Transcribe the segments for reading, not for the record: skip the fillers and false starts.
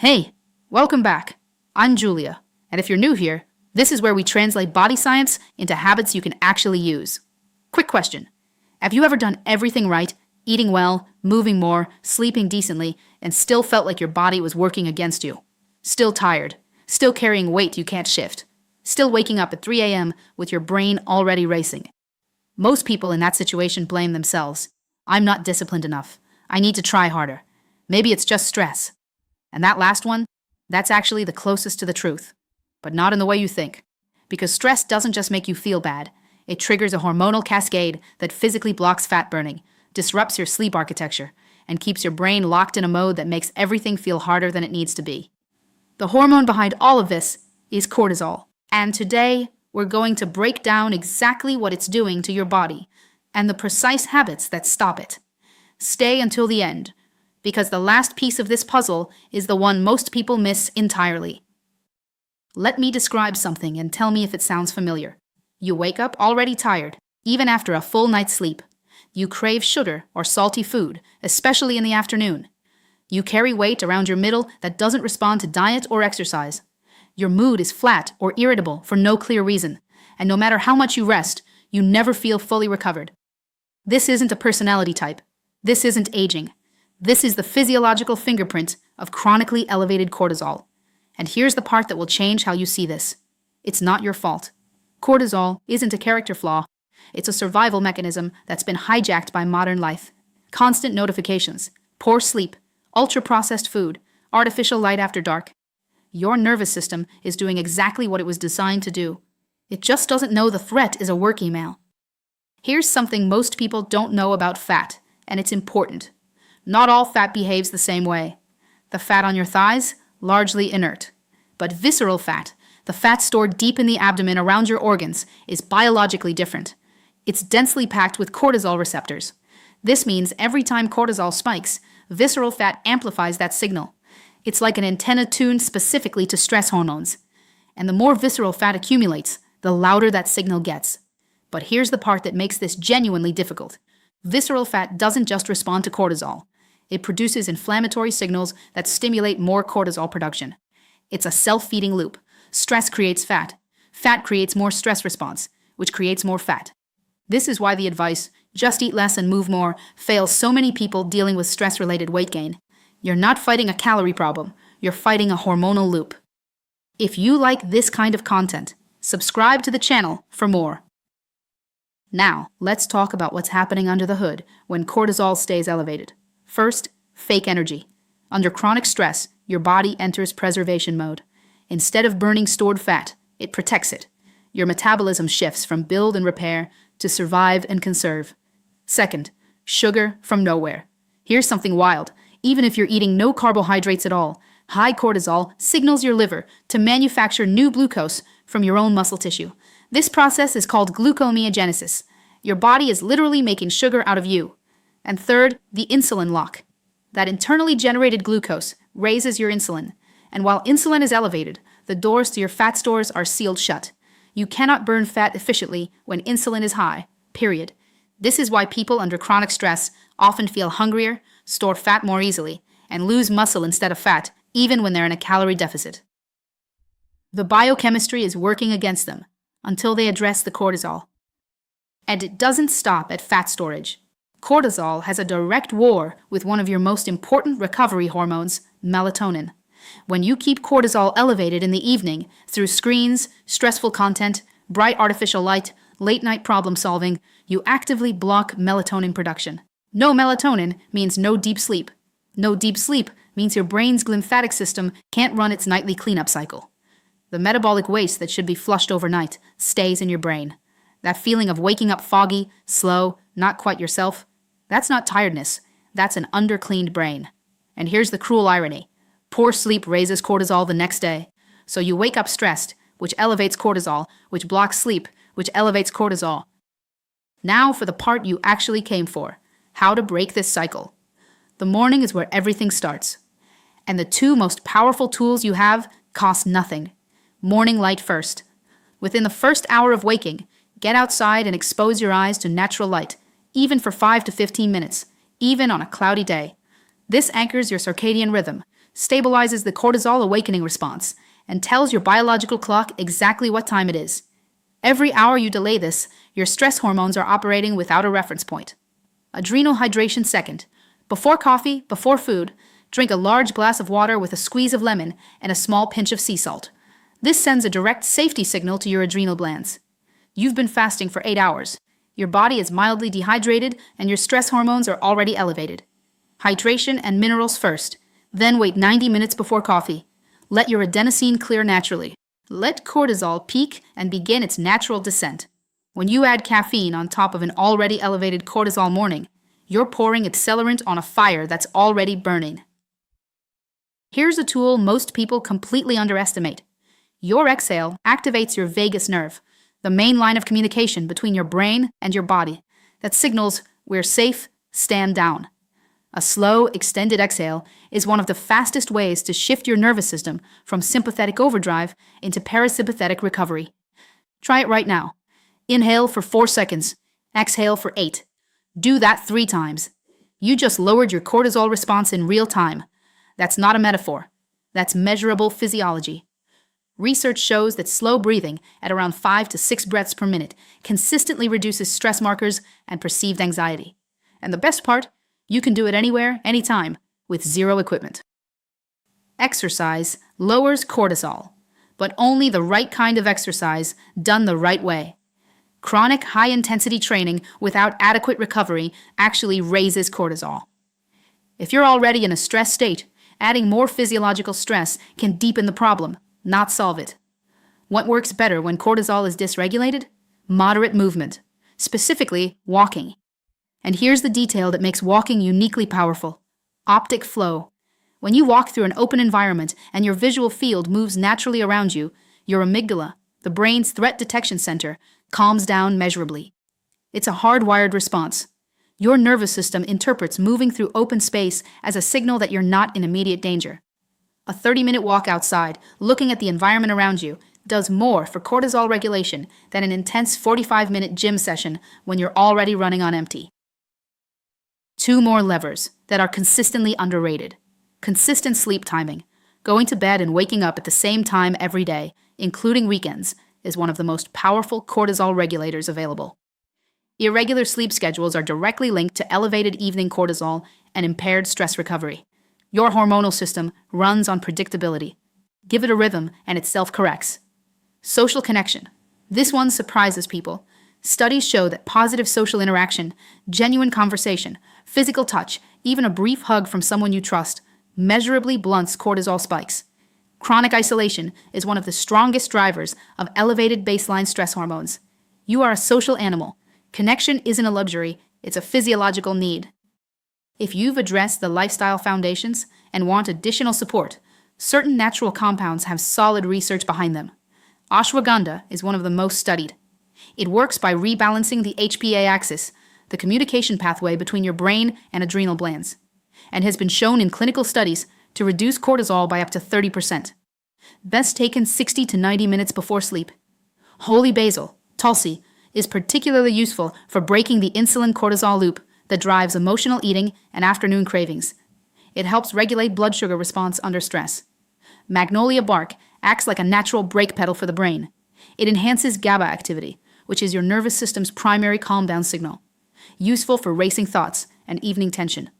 Hey, welcome back. I'm Julia, and if you're new here, this is where we translate body science into habits you can actually use. Quick question. Have you ever done everything right, eating well, moving more, sleeping decently, and still felt like your body was working against you? Still tired, still carrying weight you can't shift, still waking up at 3 a.m. with your brain already racing? Most people in that situation blame themselves. I'm not disciplined enough. I need to try harder. Maybe it's just stress. And that last one, that's actually the closest to the truth. But not in the way you think. Because stress doesn't just make you feel bad. It triggers a hormonal cascade that physically blocks fat burning, disrupts your sleep architecture, and keeps your brain locked in a mode that makes everything feel harder than it needs to be. The hormone behind all of this is cortisol. And today, we're going to break down exactly what it's doing to your body and the precise habits that stop it. Stay until the end, because the last piece of this puzzle is the one most people miss entirely. Let me describe something and tell me if it sounds familiar. You wake up already tired, even after a full night's sleep. You crave sugar or salty food, especially in the afternoon. You carry weight around your middle that doesn't respond to diet or exercise. Your mood is flat or irritable for no clear reason, and no matter how much you rest, you never feel fully recovered. This isn't a personality type. This isn't aging. This is the physiological fingerprint of chronically elevated cortisol. And here's the part that will change how you see this. It's not your fault. Cortisol isn't a character flaw. It's a survival mechanism that's been hijacked by modern life. Constant notifications, poor sleep, ultra-processed food, artificial light after dark. Your nervous system is doing exactly what it was designed to do. It just doesn't know the threat is a work email. Here's something most people don't know about fat, and it's important. Not all fat behaves the same way. The fat on your thighs, largely inert. But visceral fat, the fat stored deep in the abdomen around your organs, is biologically different. It's densely packed with cortisol receptors. This means every time cortisol spikes, visceral fat amplifies that signal. It's like an antenna tuned specifically to stress hormones. And the more visceral fat accumulates, the louder that signal gets. But here's the part that makes this genuinely difficult. Visceral fat doesn't just respond to cortisol. It produces inflammatory signals that stimulate more cortisol production. It's a self-feeding loop. Stress creates fat. Fat creates more stress response, which creates more fat. This is why the advice, just eat less and move more, fails so many people dealing with stress-related weight gain. You're not fighting a calorie problem. You're fighting a hormonal loop. If you like this kind of content, subscribe to the channel for more. Now, let's talk about what's happening under the hood when cortisol stays elevated. First, fake energy. Under chronic stress, your body enters preservation mode. Instead of burning stored fat, it protects it. Your metabolism shifts from build and repair to survive and conserve. Second, sugar from nowhere. Here's something wild. Even if you're eating no carbohydrates at all, high cortisol signals your liver to manufacture new glucose from your own muscle tissue. This process is called gluconeogenesis. Your body is literally making sugar out of you. And third, the insulin lock. That internally generated glucose raises your insulin. And while insulin is elevated, the doors to your fat stores are sealed shut. You cannot burn fat efficiently when insulin is high, period. This is why people under chronic stress often feel hungrier, store fat more easily, and lose muscle instead of fat, even when they're in a calorie deficit. The biochemistry is working against them until they address the cortisol. And it doesn't stop at fat storage. Cortisol has a direct war with one of your most important recovery hormones, melatonin. When you keep cortisol elevated in the evening through screens, stressful content, bright artificial light, late-night problem solving, you actively block melatonin production. No melatonin means no deep sleep. No deep sleep means your brain's lymphatic system can't run its nightly cleanup cycle. The metabolic waste that should be flushed overnight stays in your brain. That feeling of waking up foggy, slow, not quite yourself, that's not tiredness. That's an undercleaned brain. And here's the cruel irony. Poor sleep raises cortisol the next day. So you wake up stressed, which elevates cortisol, which blocks sleep, which elevates cortisol. Now for the part you actually came for. How to break this cycle. The morning is where everything starts. And the two most powerful tools you have cost nothing. Morning light first. Within the first hour of waking, get outside and expose your eyes to natural light, even for 5 to 15 minutes, even on a cloudy day. This anchors your circadian rhythm, stabilizes the cortisol awakening response, and tells your biological clock exactly what time it is. Every hour you delay this, your stress hormones are operating without a reference point. Adrenal hydration second. Before coffee, before food, drink a large glass of water with a squeeze of lemon and a small pinch of sea salt. This sends a direct safety signal to your adrenal glands. You've been fasting for 8 hours. Your body is mildly dehydrated and your stress hormones are already elevated. Hydration and minerals first, then wait 90 minutes before coffee. Let your adenosine clear naturally. Let cortisol peak and begin its natural descent. When you add caffeine on top of an already elevated cortisol morning, you're pouring accelerant on a fire that's already burning. Here's a tool most people completely underestimate. Your exhale activates your vagus nerve, the main line of communication between your brain and your body, that signals we're safe, stand down. A slow, extended exhale is one of the fastest ways to shift your nervous system from sympathetic overdrive into parasympathetic recovery. Try it right now. Inhale for 4 seconds. Exhale for 8. Do that 3 times. You just lowered your cortisol response in real time. That's not a metaphor. That's measurable physiology. Research shows that slow breathing at around 5 to 6 breaths per minute consistently reduces stress markers and perceived anxiety. And the best part, you can do it anywhere, anytime, with zero equipment. Exercise lowers cortisol, but only the right kind of exercise done the right way. Chronic high-intensity training without adequate recovery actually raises cortisol. If you're already in a stress state, adding more physiological stress can deepen the problem, not solve it. What works better when cortisol is dysregulated? Moderate movement, specifically walking. And here's the detail that makes walking uniquely powerful: optic flow. When you walk through an open environment and your visual field moves naturally around you, your amygdala, the brain's threat detection center, calms down measurably. It's a hardwired response. Your nervous system interprets moving through open space as a signal that you're not in immediate danger. A 30-minute walk outside, looking at the environment around you, does more for cortisol regulation than an intense 45-minute gym session when you're already running on empty. 2 more levers that are consistently underrated. Consistent sleep timing. Going to bed and waking up at the same time every day, including weekends, is one of the most powerful cortisol regulators available. Irregular sleep schedules are directly linked to elevated evening cortisol and impaired stress recovery. Your hormonal system runs on predictability. Give it a rhythm and it self-corrects. Social connection. This one surprises people. Studies show that positive social interaction, genuine conversation, physical touch, even a brief hug from someone you trust, measurably blunts cortisol spikes. Chronic isolation is one of the strongest drivers of elevated baseline stress hormones. You are a social animal. Connection isn't a luxury, it's a physiological need. If you've addressed the lifestyle foundations and want additional support, certain natural compounds have solid research behind them. Ashwagandha is one of the most studied. It works by rebalancing the HPA axis, the communication pathway between your brain and adrenal glands, and has been shown in clinical studies to reduce cortisol by up to 30%. Best taken 60 to 90 minutes before sleep. Holy basil, Tulsi, is particularly useful for breaking the insulin-cortisol loop that drives emotional eating and afternoon cravings. It helps regulate blood sugar response under stress. Magnolia bark acts like a natural brake pedal for the brain. It enhances GABA activity, which is your nervous system's primary calm-down signal. Useful for racing thoughts and evening tension.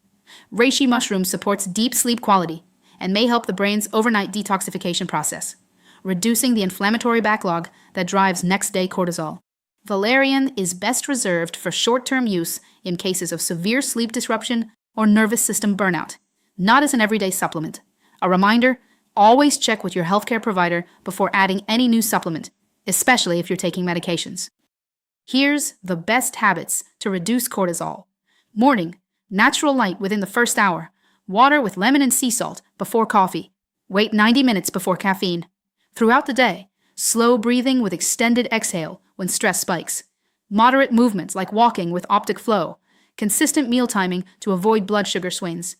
Reishi mushroom supports deep sleep quality and may help the brain's overnight detoxification process, reducing the inflammatory backlog that drives next-day cortisol. Valerian is best reserved for short-term use in cases of severe sleep disruption or nervous system burnout, not as an everyday supplement. A reminder, always check with your healthcare provider before adding any new supplement, especially if you're taking medications. Here's the best habits to reduce cortisol. Morning, natural light within the first hour. Water with lemon and sea salt before coffee. Wait 90 minutes before caffeine. Throughout the day, slow breathing with extended exhale when stress spikes. Moderate movements like walking with optic flow. Consistent meal timing to avoid blood sugar swings.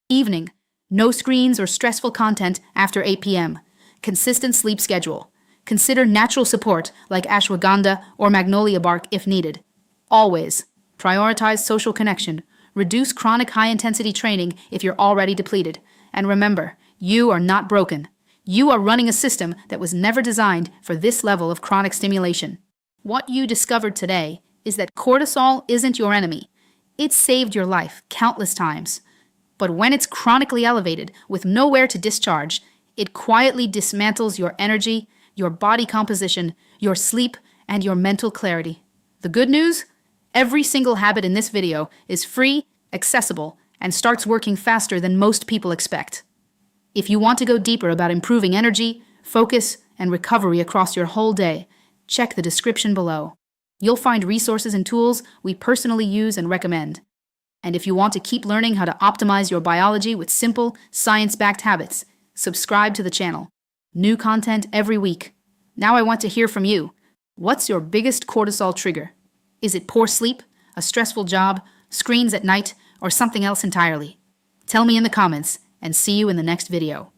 Evening, no screens or stressful content after 8 p.m. Consistent sleep schedule. Consider natural support like ashwagandha or magnolia bark if needed. Always, prioritize social connection. Reduce chronic high-intensity training if you're already depleted. And remember, You are not broken. You are running a system that was never designed for this level of chronic stimulation. What you discovered today is that cortisol isn't your enemy. It's saved your life countless times. But when it's chronically elevated with nowhere to discharge, it quietly dismantles your energy, your body composition, your sleep, and your mental clarity. The good news? Every single habit in this video is free, accessible, and starts working faster than most people expect. If you want to go deeper about improving energy, focus, and recovery across your whole day, check the description below. You'll find resources and tools we personally use and recommend. And if you want to keep learning how to optimize your biology with simple, science-backed habits, subscribe to the channel. New content every week. Now I want to hear from you. What's your biggest cortisol trigger? Is it poor sleep, a stressful job, screens at night, or something else entirely? Tell me in the comments, and see you in the next video.